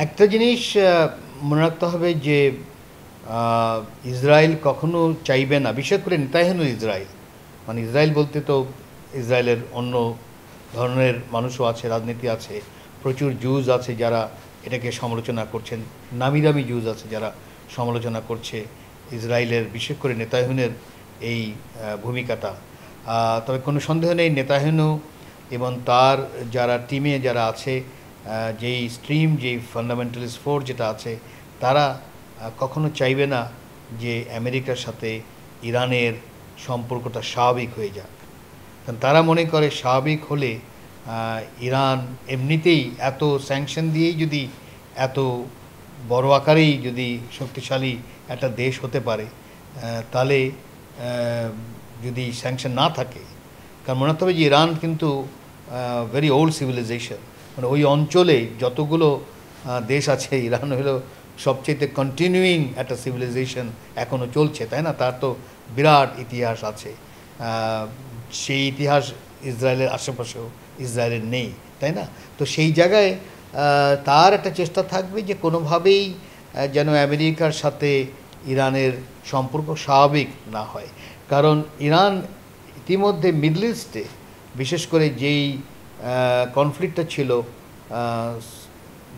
একটা জিনিস মনে রাখতে হবে যে ইসরায়েল কখনো চাইবে না, বিশেষ করে নেতানিয়াহু ইসরায়েল, মানে ইসরায়েল বলতে তো ইসরায়েলের অন্য ধরনের মানুষও আছে, রাজনীতি আছে, প্রচুর জুজ আছে যারা এটাকে সমালোচনা করছেন, নামি দামি জুজ আছে যারা সমালোচনা করছে ইসরায়েলের, বিশেষ করে নেতানিয়াহুর এই ভূমিকাটা। তবে কোনো সন্দেহ নেই নেতানিয়াহু এবং তার যারা টিমে যারা আছে, যেই স্ট্রিম, যেই ফান্ডামেন্টালিস্ট ফোর্স যেটা আছে, তারা কখনো চাইবে না যে আমেরিকার সাথে ইরানের সম্পর্কটা স্বাভাবিক হয়ে যাক। কারণ তারা মনে করে স্বাভাবিক হলে ইরান এমনিতেই এত স্যাংশন দিয়েই যদি এত বড় আকারেই যদি শক্তিশালী একটা দেশ হতে পারে, তাহলে যদি স্যাংশন না থাকে, কারণ মনে রাখতে হবে যে ইরান কিন্তু ভেরি ওল্ড সিভিলাইজেশন, মানে ওই অঞ্চলে যতগুলো দেশ আছে ইরান হলো সবচেয়ে কন্টিনিউইং একটা সিভিলাইজেশন, এখনও চলছে, তাই না? তার তো বিরাট ইতিহাস আছে, সেই ইতিহাস ইসরায়েলের আশেপাশেও ইসরায়েলের নেই, তাই না? তো সেই জায়গায় তার একটা চেষ্টা থাকবে যে কোনোভাবেই যেন আমেরিকার সাথে ইরানের সম্পর্ক স্বাভাবিক না হয়। কারণ ইরান ইতিমধ্যে মিডল ইস্টে, বিশেষ করে যেই কনফ্লিক্টটা ছিল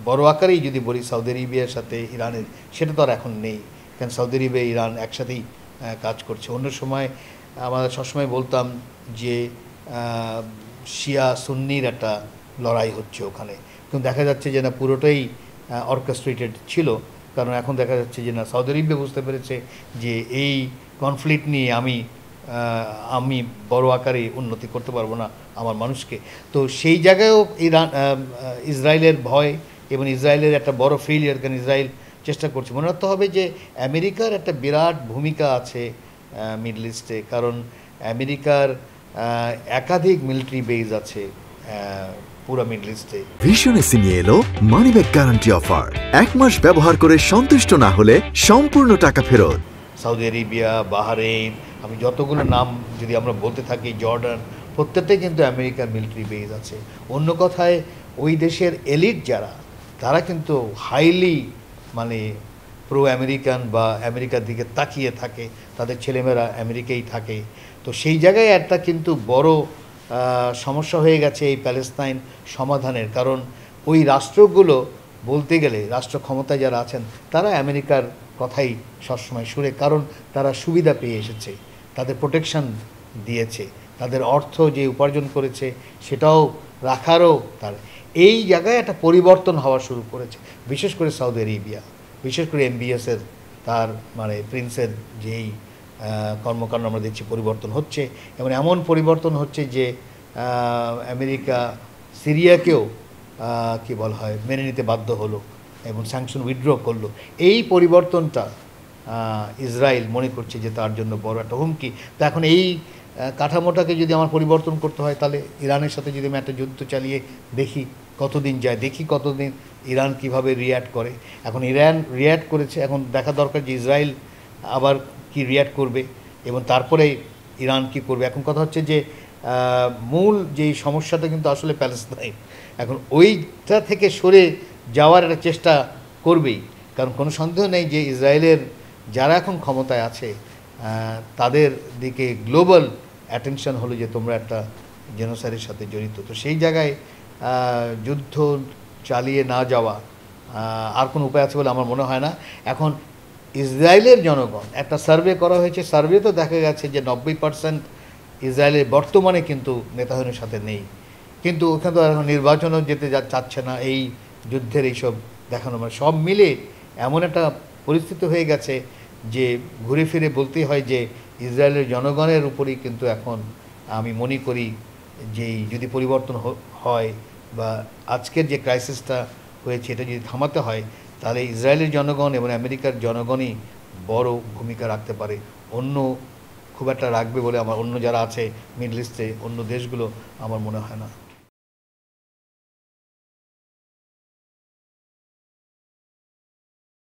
বড় আকারেই যদি বলি সৌদি আরবিয়ার সাথে ইরানের, সেটা তো আর এখন নেই, কারণ সৌদি আরবিয়া ইরান একসাথেই কাজ করছে। অন্য সময় আমরা সবসময় বলতাম যে শিয়া সুন্নির একটা লড়াই হচ্ছে ওখানে, কিন্তু দেখা যাচ্ছে যে না, পুরোটাই অর্কেস্ট্রেটেড ছিল। কারণ এখন দেখা যাচ্ছে যে না, সৌদি আরবিয়া বুঝতে পেরেছে যে এই কনফ্লিক্ট নিয়ে আমি বড় আকারে উন্নতি করতে পারবো না আমার মানুষকে। তো সেই জায়গায়ও ইসরায়েলের ভয় এবং ইসরায়েলের একটা বড় ফেলিয়ার, কারণ ইসরায়েল চেষ্টা করছে। মনে রাখতে হবে যে আমেরিকার একটা বিরাট ভূমিকা আছে মিডল ইস্টে, কারণ আমেরিকার একাধিক মিলিটারি বেজ আছে পুরো মিডল ইস্টে। ভীষণ এসি নিয়ে এলো মানি ব্যাক গ্যারান্টি অফার। 1 মাস ব্যবহার করে সন্তুষ্ট না হলে সম্পূর্ণ টাকা ফেরত। সৌদি আরবিয়া, বাহরাইন, আমি যতগুলো নাম যদি আমরা বলতে থাকি, জর্ডান, প্রত্যেকটাই কিন্তু আমেরিকার মিলিটারি বেজ আছে। অন্য কথায় ওই দেশের এলিট যারা, তারা কিন্তু হাইলি মানে প্রো আমেরিকান বা আমেরিকার দিকে তাকিয়ে থাকে, তাদের ছেলেমেয়েরা আমেরিকাই থাকে। তো সেই জায়গায় একটা কিন্তু বড় সমস্যা হয়ে গেছে এই প্যালেস্তাইন সমাধানের। কারণ ওই রাষ্ট্রগুলো বলতে গেলে, রাষ্ট্র ক্ষমতায় যারা আছেন, তারা আমেরিকার কথাই সবসময় শুনে, কারণ তারা সুবিধা পেয়ে এসেছে, তাদের প্রোটেকশন দিয়েছে, তাদের অর্থ যে উপার্জন করেছে সেটাও রাখারও তার। এই জায়গায় একটা পরিবর্তন হওয়া শুরু করেছে, বিশেষ করে সৌদি আরবিয়া, বিশেষ করে এমবিএসের তার মানে প্রিন্সের যেই কর্মকাণ্ড আমরা দেখছি পরিবর্তন হচ্ছে, এবং এমন পরিবর্তন হচ্ছে যে আমেরিকা সিরিয়াকেও কি বলা হয় মেনে নিতে বাধ্য হলো এবং স্যাংশন উইথড্র করলো। এই পরিবর্তনটা ইসরায়েল মনে করছে যে তার জন্য বড় একটা হুমকি। তো এখন এই কাঠামোটাকে যদি আমার পরিবর্তন করতে হয়, তাহলে ইরানের সাথে যদি আমি একটা যুদ্ধ চালিয়ে দেখি কতদিন যায়, দেখি কতদিন ইরান কিভাবে রিয়্যাক্ট করে। এখন ইরান রিয়্যাক্ট করেছে, এখন দেখা দরকার যে ইসরায়েল আবার কি রিয়্যাক্ট করবে এবং তারপরে ইরান কি করবে। এখন কথা হচ্ছে যে মূল যেই সমস্যাটা কিন্তু আসলে প্যালেস্তাইন, এখন ওইটা থেকে সরে যাওয়ার একটা চেষ্টা করবেই। কারণ কোনো সন্দেহ নেই যে ইসরায়েলের যারা এখন ক্ষমতায় আছে, তাদের দিকে গ্লোবাল অ্যাটেনশন হলো যে তোমরা একটা জেনোসাইডের সাথে জড়িত। তো সেই জায়গায় যুদ্ধ চালিয়ে না যাওয়া আর কোনো উপায় আছে বলে আমার মনে হয় না। এখন ইসরায়েলের জনগণ, একটা সার্ভে করা হয়েছে, সার্ভে তো দেখা গেছে যে 90% ইসরায়েলের বর্তমানে কিন্তু নেতানিয়াহুর সাথে নেই, কিন্তু ওখানে তো এখন নির্বাচনও যেতে চাচ্ছে না এই যুদ্ধের এইসব দেখানো, মানে সব মিলে এমন একটা পরিস্থিতি হয়ে গেছে যে ঘুরে ফিরে বলতেই হয় যে ইসরায়েলের জনগণের উপরেই কিন্তু এখন আমি মনে করি যে যদি পরিবর্তন হয় বা আজকের যে ক্রাইসিসটা হয়েছে এটা যদি থামাতে হয়, তাহলে ইসরায়েলের জনগণ এবং আমেরিকার জনগণই বড় ভূমিকা রাখতে পারে। অন্য খুব একটা রাখবে বলে আমার, অন্য যারা আছে মিডল ইস্টে, অন্য দেশগুলো, আমার মনে হয় না।